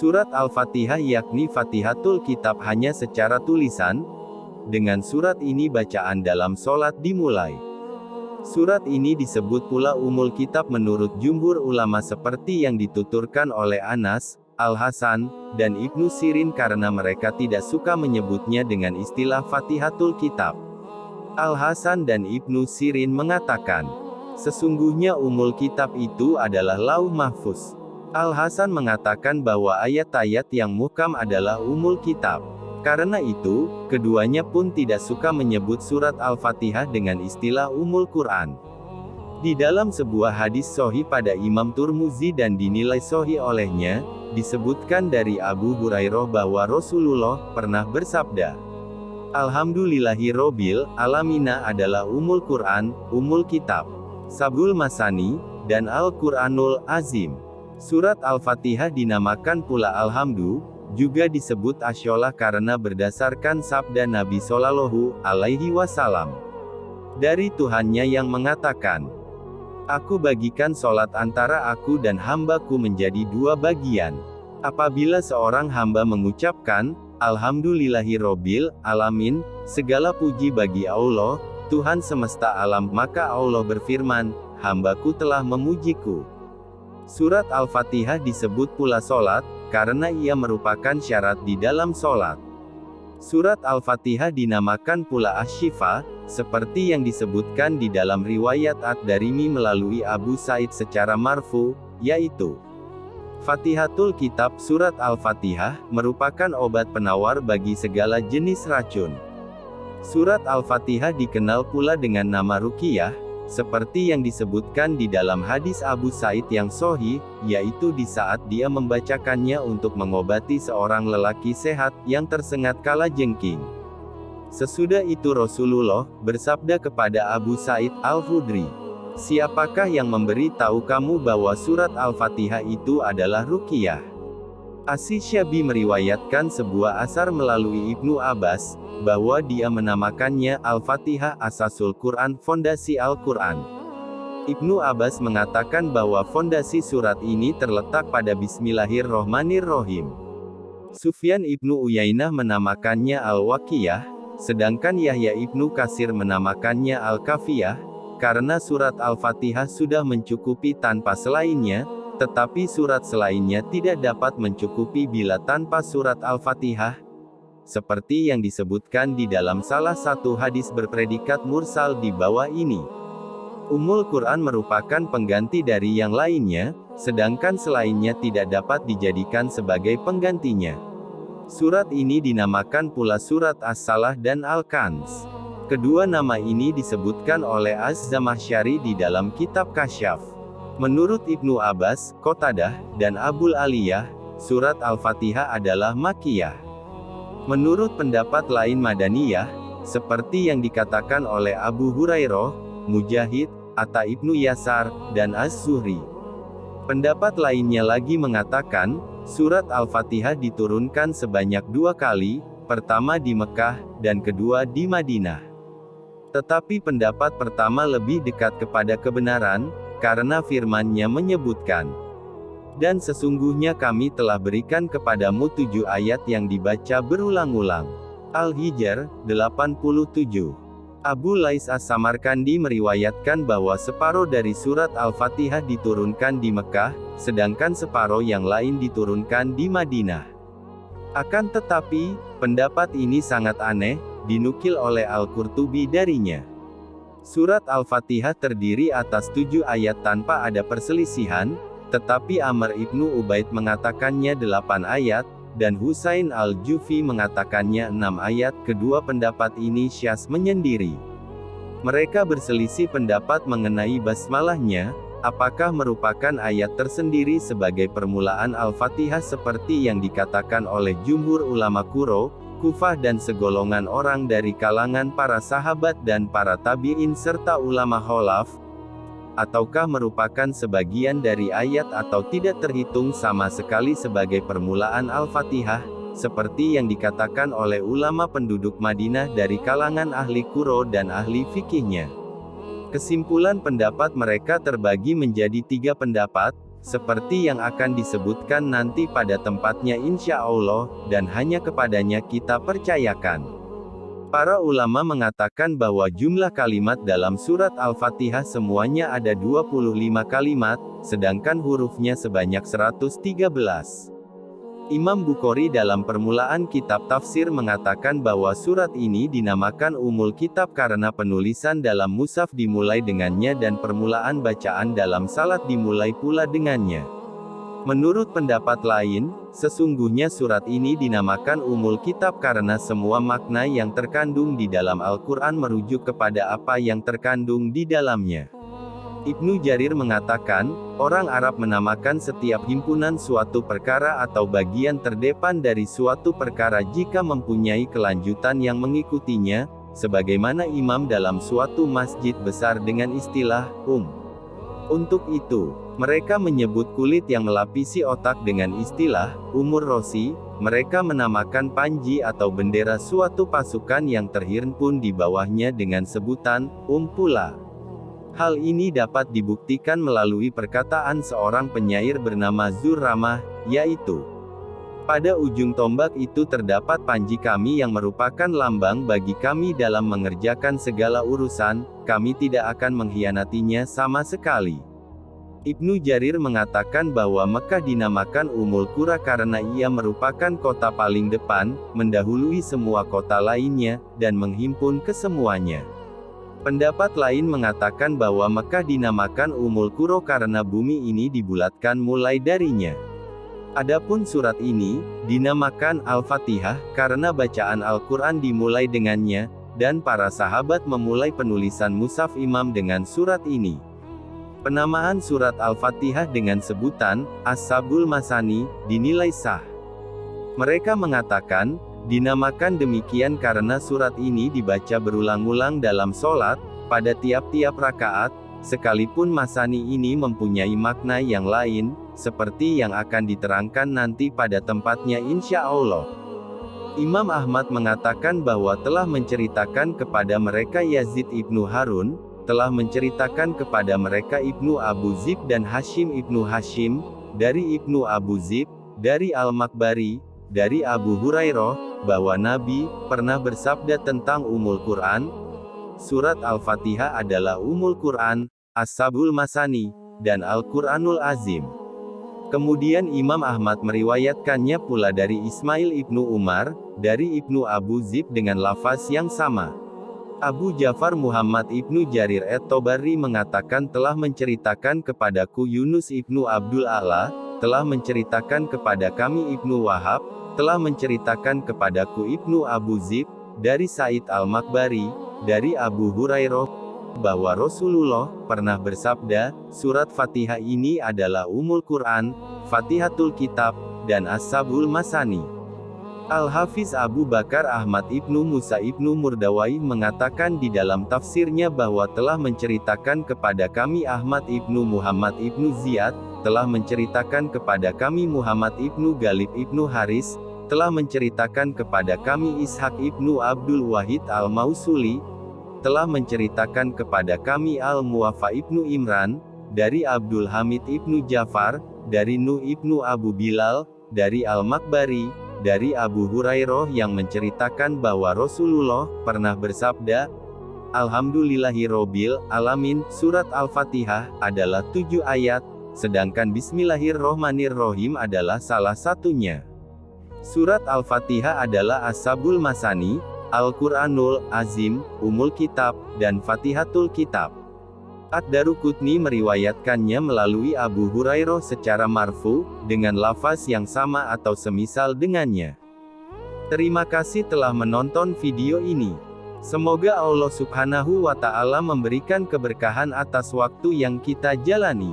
Surat Al-Fatihah yakni Fatihatul Kitab hanya secara tulisan. Dengan surat ini bacaan dalam sholat dimulai. Surat ini disebut pula Ummul Kitab menurut jumhur ulama seperti yang dituturkan oleh Anas, Al-Hasan, dan Ibnu Sirin karena mereka tidak suka menyebutnya dengan istilah Fatihatul Kitab. Al-Hasan dan Ibnu Sirin mengatakan, sesungguhnya Ummul Kitab itu adalah Lauh Mahfuz. Al-Hasan mengatakan bahwa ayat-ayat yang muhkam adalah Ummul Kitab. Karena itu, keduanya pun tidak suka menyebut surat Al-Fatihah dengan istilah Ummul Quran. Di dalam sebuah hadis sahih pada Imam Turmuzi dan dinilai sahih olehnya, disebutkan dari Abu Hurairah bahwa Rasulullah pernah bersabda, Alhamdulillahirobbil alamina adalah Ummul Quran, Ummul Kitab, Sabul Masani, dan Al-Quranul Azim. Surat Al-Fatihah dinamakan pula Alhamdu, juga disebut Asyolah karena berdasarkan sabda Nabi Shallallahu Alaihi Wasallam. Dari Tuhannya yang mengatakan, Aku bagikan sholat antara aku dan hambaku menjadi dua bagian. Apabila seorang hamba mengucapkan, Alhamdulillahirobbil alamin, segala puji bagi Allah, Tuhan semesta alam, maka Allah berfirman, hambaku telah memujiku. Surat Al-Fatihah disebut pula sholat, karena ia merupakan syarat di dalam sholat. Surat Al-Fatihah dinamakan pula Asy-Syifa, seperti yang disebutkan di dalam riwayat Ad-Darimi melalui Abu Said secara marfu, yaitu, Fatihatul Kitab Surat Al-Fatihah, merupakan obat penawar bagi segala jenis racun. Surat Al-Fatihah dikenal pula dengan nama Ruqyah, seperti yang disebutkan di dalam hadis Abu Said yang sahih, yaitu di saat dia membacakannya untuk mengobati seorang lelaki sehat, yang tersengat kalajengking. Sesudah itu Rasulullah bersabda kepada Abu Said Al-Khudri, siapakah yang memberi tahu kamu bahwa surat Al-Fatihah itu adalah Ruqyah? Asy-Syabi meriwayatkan sebuah asar melalui Ibnu Abbas, bahwa dia menamakannya Al-Fatihah Asasul Quran, fondasi Al-Quran. Ibnu Abbas mengatakan bahwa fondasi surat ini terletak pada Bismillahirrohmanirrohim. Sufyan Ibnu Uyainah menamakannya Al-Waqiyah, sedangkan Yahya Ibnu Katsir menamakannya Al-Kafiyah, karena surat Al-Fatihah sudah mencukupi tanpa selainnya, tetapi surat selainnya tidak dapat mencukupi bila tanpa surat Al-Fatihah, seperti yang disebutkan di dalam salah satu hadis berpredikat mursal di bawah ini. Ummul Quran merupakan pengganti dari yang lainnya, sedangkan selainnya tidak dapat dijadikan sebagai penggantinya. Surat ini dinamakan pula surat As-Salah dan Al-Kanz. Kedua nama ini disebutkan oleh Az-Zamakhsyari di dalam kitab Kasyaf. Menurut Ibnu Abbas, Qatadah, dan Abul Aliyah, surat Al-Fatihah adalah Makkiyah. Menurut pendapat lain Madaniyah, seperti yang dikatakan oleh Abu Hurairah, Mujahid, Atta Ibnu Yasar, dan Az-Zuhri. Pendapat lainnya lagi mengatakan, surat Al-Fatihah diturunkan sebanyak 2 kali, pertama di Mekah, dan kedua di Madinah. Tetapi pendapat pertama lebih dekat kepada kebenaran, karena firman-Nya menyebutkan, dan sesungguhnya kami telah berikan kepadamu 7 ayat yang dibaca berulang-ulang. Al-Hijr, 87. Abu Lais As-Samarkandi meriwayatkan bahwa separuh dari surat Al-Fatihah diturunkan di Mekah, sedangkan separuh yang lain diturunkan di Madinah. Akan tetapi, pendapat ini sangat aneh, dinukil oleh Al-Qurtubi darinya. Surat Al-Fatihah terdiri atas 7 ayat tanpa ada perselisihan, tetapi Amr ibnu Ubaid mengatakannya 8 ayat, dan Husain al-Jufi mengatakannya 6 ayat. Kedua pendapat ini syadz menyendiri. Mereka berselisih pendapat mengenai basmalahnya, apakah merupakan ayat tersendiri sebagai permulaan Al-Fatihah seperti yang dikatakan oleh jumhur ulama Quro, Kufah dan segolongan orang dari kalangan para sahabat dan para tabi'in serta ulama kholaf, ataukah merupakan sebagian dari ayat atau tidak terhitung sama sekali sebagai permulaan Al-Fatihah, seperti yang dikatakan oleh ulama penduduk Madinah dari kalangan ahli Quro dan ahli fikihnya. Kesimpulan pendapat mereka terbagi menjadi 3 pendapat, seperti yang akan disebutkan nanti pada tempatnya insya Allah, dan hanya kepadanya kita percayakan. Para ulama mengatakan bahwa jumlah kalimat dalam surat Al-Fatihah semuanya ada 25 kalimat, sedangkan hurufnya sebanyak 113. Imam Bukhari dalam permulaan kitab tafsir mengatakan bahwa surat ini dinamakan Ummul Kitab karena penulisan dalam mushaf dimulai dengannya dan permulaan bacaan dalam salat dimulai pula dengannya. Menurut pendapat lain, sesungguhnya surat ini dinamakan Ummul Kitab karena semua makna yang terkandung di dalam Al-Quran merujuk kepada apa yang terkandung di dalamnya. Ibnu Jarir mengatakan, orang Arab menamakan setiap himpunan suatu perkara atau bagian terdepan dari suatu perkara jika mempunyai kelanjutan yang mengikutinya, sebagaimana imam dalam suatu masjid besar dengan istilah, Untuk itu, mereka menyebut kulit yang melapisi otak dengan istilah, umur rosi, mereka menamakan panji atau bendera suatu pasukan yang terhimpun di bawahnya dengan sebutan, pula. Hal ini dapat dibuktikan melalui perkataan seorang penyair bernama Zurramah, yaitu, pada ujung tombak itu terdapat panji kami yang merupakan lambang bagi kami dalam mengerjakan segala urusan, kami tidak akan mengkhianatinya sama sekali. Ibnu Jarir mengatakan bahwa Mekah dinamakan Ummul Qura karena ia merupakan kota paling depan, mendahului semua kota lainnya, dan menghimpun kesemuanya. Pendapat lain mengatakan bahwa Mekah dinamakan Ummul Qura karena bumi ini dibulatkan mulai darinya. Adapun surat ini, dinamakan Al-Fatihah, karena bacaan Al-Quran dimulai dengannya, dan para sahabat memulai penulisan mushaf imam dengan surat ini. Penamaan surat Al-Fatihah dengan sebutan, As-Sabul Masani, dinilai sah. Mereka mengatakan, dinamakan demikian karena surat ini dibaca berulang-ulang dalam sholat, pada tiap-tiap rakaat, sekalipun Masani ini mempunyai makna yang lain, seperti yang akan diterangkan nanti pada tempatnya insya Allah. Imam Ahmad mengatakan bahwa telah menceritakan kepada mereka Yazid ibnu Harun, telah menceritakan kepada mereka Ibnu Abu Zib dan Hashim ibnu Hashim, dari Ibnu Abu Zib, dari Al-Makbari, dari Abu Hurairah, bahwa Nabi pernah bersabda tentang Ummul Quran, surat Al-Fatihah adalah Ummul Quran, As-Sabul Masani, dan Al-Quranul Azim. Kemudian Imam Ahmad meriwayatkannya pula dari Ismail ibnu Umar, dari Ibnu Abu Zib dengan lafaz yang sama. Abu Ja'far Muhammad ibnu Jarir at-Tabari mengatakan telah menceritakan kepadaku Yunus ibnu Abdul A'la, telah menceritakan kepada kami Ibnu Wahab, telah menceritakan kepadaku Ibnu Abu Zib, dari Said al-Makbari, dari Abu Hurairah, bahwa Rasulullah pernah bersabda, surat Fatihah ini adalah Ummul Quran, Fatihatul Kitab, dan As-Sabul Masani. Al-Hafiz Abu Bakar Ahmad ibnu Musa ibnu Murdawai mengatakan di dalam tafsirnya bahwa telah menceritakan kepada kami Ahmad ibnu Muhammad ibnu Ziyad, telah menceritakan kepada kami Muhammad ibnu Galib ibnu Haris, telah menceritakan kepada kami Ishaq ibnu Abdul Wahid al-Mausuli, telah menceritakan kepada kami Al-Muwafa ibnu Imran, dari Abdul Hamid ibnu Ja'far, dari Nuh ibnu Abu Bilal, dari Al-Makbari, dari Abu Hurairah yang menceritakan bahwa Rasulullah pernah bersabda, Alhamdulillahirobbil alamin, surat Al-Fatihah adalah 7 ayat, sedangkan Bismillahirrohmanirrohim adalah salah satunya. Surat Al-Fatihah adalah As-Sabul Masani, Al-Quranul Azim, Ummul Kitab, dan Fatihatul Kitab. Ad-Daruqutni meriwayatkannya melalui Abu Hurairah secara marfu, dengan lafaz yang sama atau semisal dengannya. Terima kasih telah menonton video ini. Semoga Allah Subhanahu wa Ta'ala memberikan keberkahan atas waktu yang kita jalani.